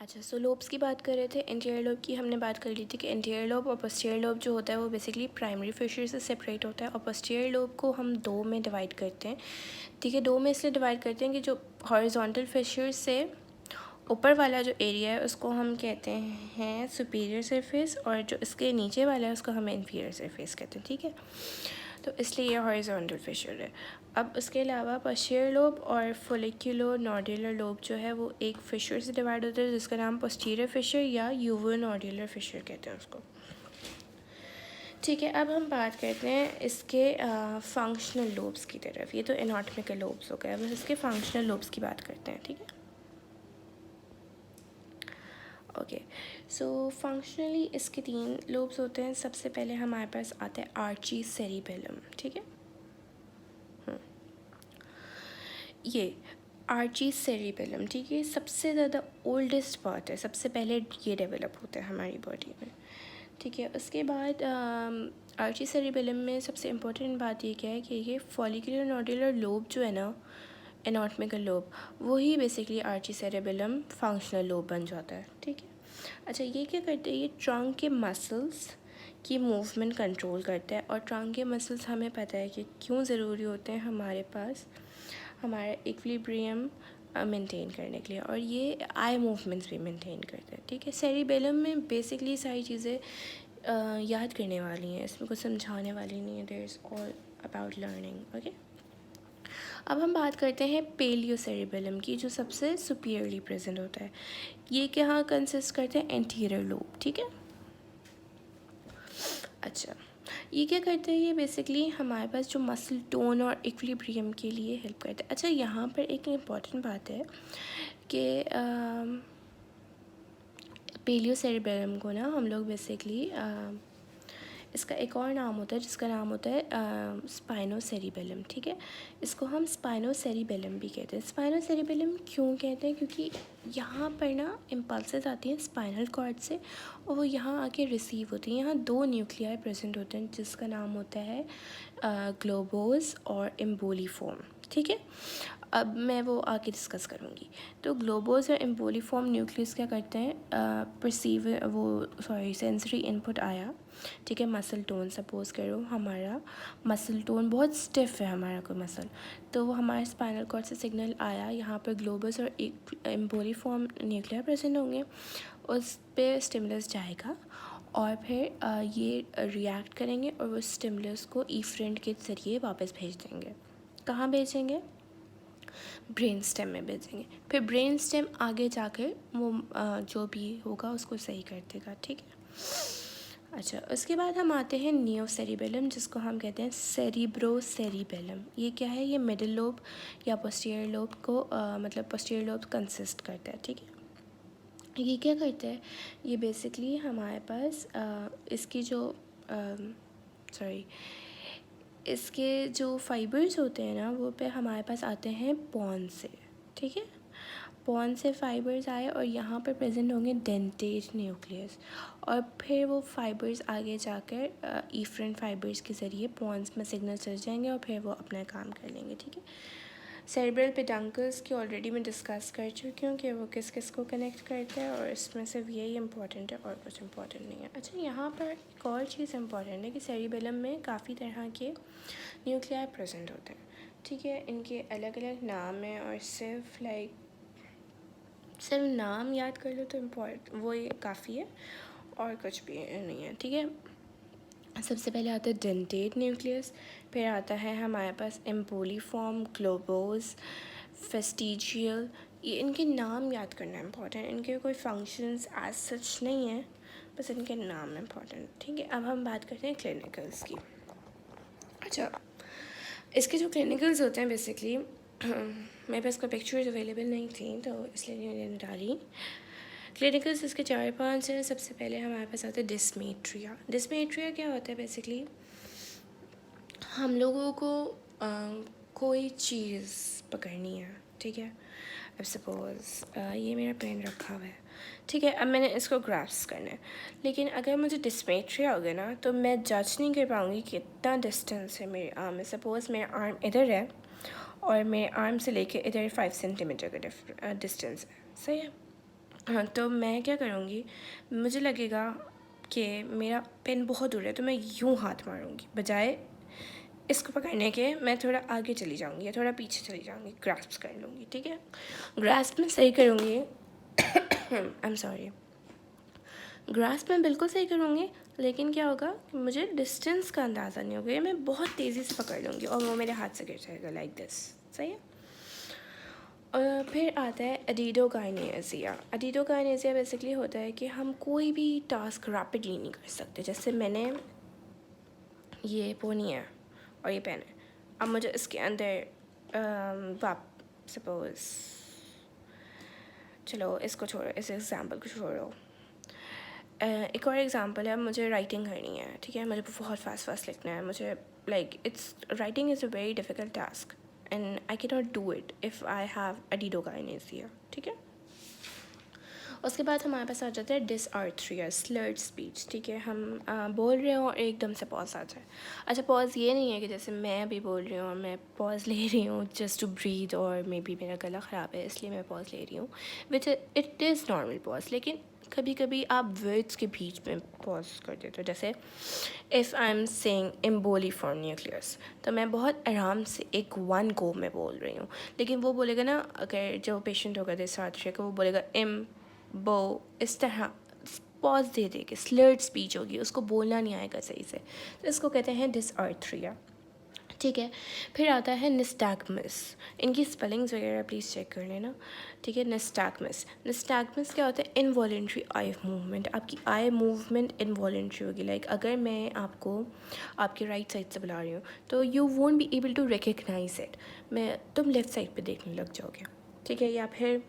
अच्छा, सो लोब्स की बात कर रहे थे। एंटीरियर लोब की हमने बात कर ली थी कि एंटीरियर लोब और पोस्टीरियर लोब जो होता है वो बेसिकली प्राइमरी फिशर से सेपरेट होता है, और पोस्टीरियर लोब को हम दो में डिवाइड करते हैं। ठीक है, दो में इसलिए डिवाइड करते हैं कि जो हॉरिजॉन्टल फिशर से ऊपर वाला जो एरिया है उसको हम कहते हैं सुपीरियर सरफेस, और जो इसके नीचे वाला है उसको हम इन्फीरियर सरफेस कहते हैं। ठीक है, तो इसलिए ये हॉरिजॉन्टल फिशर है। अब उसके अलावा पोस्टीरियर लोब और फोलिकुलो नोडुलर लोब जो है वो एक फिशर से डिवाइड होता है जिसका नाम पोस्टीरियर फिशर या यूवो नोडुलर फिशर कहते हैं उसको। ठीक है, अब हम बात करते हैं इसके फंक्शनल लोब्स की तरफ। ये तो एनाटॉमिकल लोब्स हो गए, अब इसके फंक्शनल लोब्स की बात करते हैं। ठीक है, ओके, सो फंक्शनली इसके तीन लोब्स होते हैं। सबसे पहले हमारे पास आता है आर्ची सेरिबेलम। ठीक है, ये आर्ची सेरिबेलम, ठीक है, सबसे ज़्यादा ओल्डेस्ट पार्ट है, सबसे पहले ये डेवलप होता है हमारी बॉडी में। ठीक है, उसके बाद आर्ची सेरिबेलम में सबसे इम्पोर्टेंट बात ये क्या है कि ये फॉलिकुलर नोडुलर लोब जो है ना, एनाटॉमिकल लोब, वही basically archicerebellum functional lobe बन जाता है। ठीक है, अच्छा, ये क्या करते हैं, ये ट्रंक के मसल्स की मूवमेंट कंट्रोल करता है, और ट्रंक के मसल्स हमें पता है कि क्यों ज़रूरी होते हैं हमारे पास हमारा इक्विलिब्रियम मेंटेन करने के लिए, और ये आई मूवमेंट्स भी मेंटेन करते हैं। ठीक है, सेरिबेलम में बेसिकली सारी चीज़ें याद करने वाली हैं, इसमें कुछ समझाने वाली नहीं है। There is all about learning. Okay, अब हम बात करते हैं पेलियो सेरिबेलम की, जो सबसे सुपीरियरली प्रेजेंट होता है। ये क्या कंसिस्ट करते हैं, एंटीरियर लोब। ठीक है, अच्छा, ये क्या करते हैं, ये बेसिकली हमारे पास जो मसल टोन और इक्विलिब्रियम के लिए हेल्प करते हैं। अच्छा, यहाँ पर एक इम्पॉर्टेंट बात है कि पेलियो सेरिबेलम को ना हम लोग बेसिकली इसका एक और नाम होता है जिसका नाम होता है स्पाइनो सेरिबेलम। ठीक है, इसको हम स्पाइनो सेरिबेलम भी कहते हैं। स्पाइनो सेरिबेलम क्यों कहते हैं, क्योंकि यहाँ पर ना इम्पल्सेस आती हैं स्पाइनल कॉर्ड से, और वो यहाँ आके रिसीव होती हैं। यहाँ दो न्यूक्लियाई प्रेजेंट होते हैं जिसका नाम होता है ग्लोबोस और एम्बोलीफॉर्म। ठीक है, अब मैं वो आके डिस्कस करूँगी। तो ग्लोबोस और एम्बोलीफॉर्म न्यूक्लियस क्या करते हैं, सेंसरी इनपुट आया। ठीक है, मसल टोन, सपोज करो हमारा मसल टोन बहुत स्टिफ है, हमारा कोई मसल, तो वो हमारे स्पाइनल कॉर्ड से सिग्नल आया, यहाँ पर ग्लोबस और एक एम्बोलीफॉर्म न्यूक्लियर प्रेजेंट होंगे, उस पर स्टिमुलस जाएगा, और फिर ये रिएक्ट करेंगे और वो स्टिमुलस को इफ्रेंट के ज़रिए वापस भेज देंगे। कहाँ भेजेंगे, ब्रेन स्टेम में भेजेंगे। फिर ब्रेन स्टेम आगे जाकर वो जो भी होगा उसको सही कर देगा। ठीक है, अच्छा, उसके बाद हम आते हैं नियो सेरिबेलम, जिसको हम कहते हैं सेरिब्रो सेरिबेलम। ये क्या है, ये मिडिल लोब या पोस्टीरियर लोब को मतलब पोस्टीरियर लोब कंसिस्ट करता है। ठीक है, ये क्या करता है, ये बेसिकली हमारे पास इसकी जो इसके जो फाइबर्स होते हैं ना, वो पे हमारे पास आते हैं पॉन से। ठीक है, पॉन से फाइबर्स आए और यहाँ पर प्रेजेंट होंगे डेंटेट न्यूक्लियस, और फिर वो फाइबर्स आगे जाकर इफ्रेंट फाइबर्स के ज़रिए पॉन्स में सिग्नल चल जाएंगे और फिर वो अपना काम कर लेंगे। ठीक है, सेरेब्रल पेडंकल्स की ऑलरेडी मैं डिस्कस कर चुकी हूँ कि वो किस किस को कनेक्ट करते हैं, और इसमें सिर्फ यही इंपॉर्टेंट है और कुछ इंपॉर्टेंट नहीं है। अच्छा, यहाँ पर एक और चीज़ इंपॉर्टेंट है कि सेरिबेलम में काफ़ी तरह के न्यूक्लियाई प्रेजेंट होते हैं। ठीक है, इनके अलग अलग नाम हैं, और सिर्फ नाम याद कर लो तो वो ये काफ़ी है, और कुछ भी नहीं है। ठीक है, सबसे पहले आता है डेंटेट न्यूक्लियस, फिर आता है हमारे पास एम्बोलीफॉर्म, ग्लोबोस, फेस्टिजियल। ये इनके नाम याद करना इम्पॉर्टेंट, इनके कोई फंक्शंस एज सच नहीं है, बस इनके नाम इम्पॉर्टेंट। ठीक है, अब हम बात करते हैं क्लिनिकल्स की। अच्छा, इसके जो क्लिनिकल्स होते हैं बेसिकली मेरे पास कोई पिक्चर्स अवेलेबल नहीं थी तो इसलिए मैंने डाली। क्लिनिकल्स इसके 4-5 हैं। सबसे पहले हमारे पास आता है डिस्मेट्रिया। डिस्मेट्रिया क्या होता है, बेसिकली हम लोगों को कोई चीज़ पकड़नी है। ठीक है, अब सपोज़ ये मेरा पेन रखा हुआ है। ठीक है, अब मैंने इसको ग्रास्प करना है, लेकिन अगर मुझे डिस्मेट्रिया हो गया ना तो मैं जज नहीं कर पाऊँगी कि कितना डिस्टेंस है मेरे आर्म में। सपोज़ मेरा आर्म इधर है और मेरे आर्म से लेके इधर 5 सेंटीमीटर का डिस्टेंस है, सही है। हाँ, तो मैं क्या करूँगी, मुझे लगेगा कि मेरा पेन बहुत दूर है तो मैं यूँ हाथ मारूँगी, बजाय इसको पकड़ने के मैं थोड़ा आगे चली जाऊँगी या थोड़ा पीछे चली जाऊँगी, ग्रास्प कर लूँगी, ठीक है। ग्रास्प में सही करूँगी आई एम सॉरी, ग्रास्प में बिल्कुल सही करूँगी, लेकिन क्या होगा कि मुझे डिस्टेंस का अंदाज़ा नहीं होगा, मैं बहुत तेज़ी से पकड़ लूँगी और वो मेरे हाथ से गिर जाएगा लाइक दिस, सही है। और फिर आता है एडिडोकाइनेसिया। एडिडोकाइनेसिया बेसिकली होता है कि हम कोई भी टास्क रैपिडली नहीं कर सकते। जैसे मैंने ये पोनी है और ये पेन है, अब मुझे इसके अंदर वाप सपोज़, चलो इसको छोड़ो, इस एग्ज़ाम्पल को छोड़ो। एक और एग्ज़ाम्पल है, मुझे राइटिंग करनी है, ठीक है, मुझे बहुत फास्ट लिखना है, मुझे like it's writing is a very difficult task and I can not do it if I have adiadochokinesia, ठीक है। उसके बाद हमारे पास आ जाता है डिसआर्थरिया, स्लर्ड स्पीच, ठीक है। हम बोल रहे हो और एकदम से पॉज आ जाए। अच्छा, पॉज ये नहीं है कि जैसे मैं अभी बोल रही हूँ और मैं पॉज ले रही हूँ जस्ट टू ब्रीथ, और मे बी मेरा गला ख़राब है इसलिए मैं पॉज ले रही हूँ, which it is normal pause. लेकिन कभी कभी आप वर्ड्स के बीच में पॉज कर देते हो, जैसे if I am saying emboliform nucleus, तो मैं बहुत आराम से एक वन गो में बोल रही हूँ, लेकिन वो बोलेगा ना, अगर जो पेशेंट होगा डिसआर्थरिया का, वो बोलेगा बो, इस तरह पॉज दे दे के स्लर्ड स्पीच होगी, उसको बोलना नहीं आएगा सही से, तो इसको कहते हैं डिसआर्थरिया, ठीक है। फिर आता है निस्टैग्मस, इनकी स्पेलिंग्स वगैरह प्लीज़ चेक कर लेना, ठीक है। निस्टैग्मस क्या होता है, इनवॉलेंट्री आई मूवमेंट, आपकी आई मूवमेंट इनवॉलेंट्री होगी। लाइक अगर मैं आपको आपके राइट साइड से बुला रही हूँ तो you won't be able to recognise it, तुम लेफ़्ट साइड पे देखने लग जाओगे, ठीक है। या फिर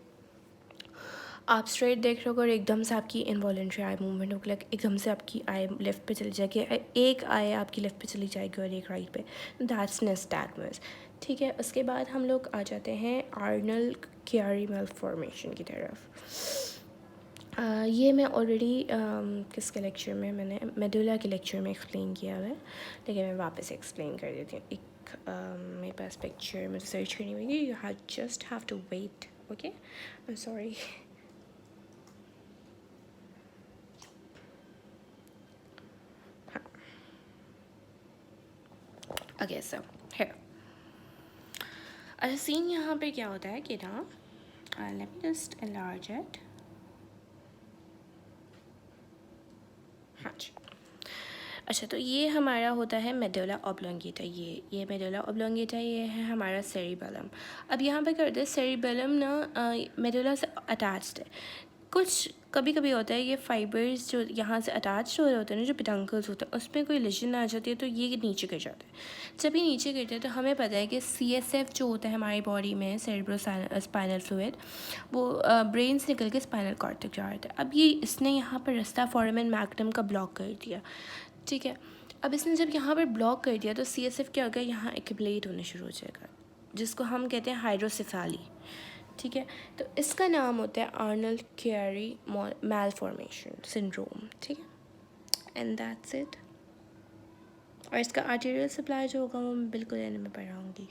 आप स्ट्रेट देख रहे हो और एकदम से आपकी इनवॉलेंट्री आई मूवमेंट होगी, लाइक एकदम से आपकी आई लेफ़्ट पे चली जाएगी, एक आई आपकी लेफ़्ट पे चली जाएगी और एक राइट पे, दैट्स निस्टैग्मस, ठीक है। उसके बाद हम लोग आ जाते हैं आर्नल चियारी मैलफॉर्मेशन की तरफ। ये मैं ऑलरेडी किसके लेक्चर में, मैंने मेडुला के लेक्चर में एक्सप्लेन किया हुआ है, लेकिन मैं वापस एक्सप्लेन कर देती हूँ। एक मेरे पास पिक्चर मुझे सर्च करनी होगी, you just have to wait, okay, I am sorry. Okay, so here. अच्छा, सीन यहाँ पे क्या होता है कि ना, let me just enlarge it. हाँ जी। अच्छा, तो ये हमारा होता है मेडुला ऑब्लोंगेटा, ये मेडुला ऑब्लोंगेटा, ये है हमारा सेरिबेलम। अब यहाँ पे कर दे, सेरिबेलम ना मेडुला से अटैच्ड है। कुछ कभी कभी होता है ये फाइबर्स जो यहाँ से अटैच हो रहे होते हैं ना, जो पेडंकल्स होते हैं, उसमें कोई लेजन आ जाती है तो ये नीचे गिर जाता है। जब ये नीचे गिरते हैं तो हमें पता है कि CSF जो होता है हमारी बॉडी में, सेरेब्रो स्पाइनल फ्लूइड, वो ब्रेन से निकल के स्पाइनल कॉर्ड तक जा रहा था। अब ये इसने यहाँ पर रास्ता फोरामेन मैग्नम का ब्लॉक कर दिया, ठीक है। अब इसने जब यहाँ पर ब्लॉक कर दिया तो CSF क्या होगा, यहाँ एक्यूमुलेट होने शुरू हो जाएगा, जिसको हम कहते हैं हाइड्रोसेफेली, ठीक है। तो इसका नाम होता है आर्नल चियारी मैलफॉर्मेशन सिंड्रोम, ठीक है, एंड दैट्स इट। और इसका आर्टेरियल सप्लाई जो होगा वो मैं बिल्कुल एंड में पढ़ाऊँगी।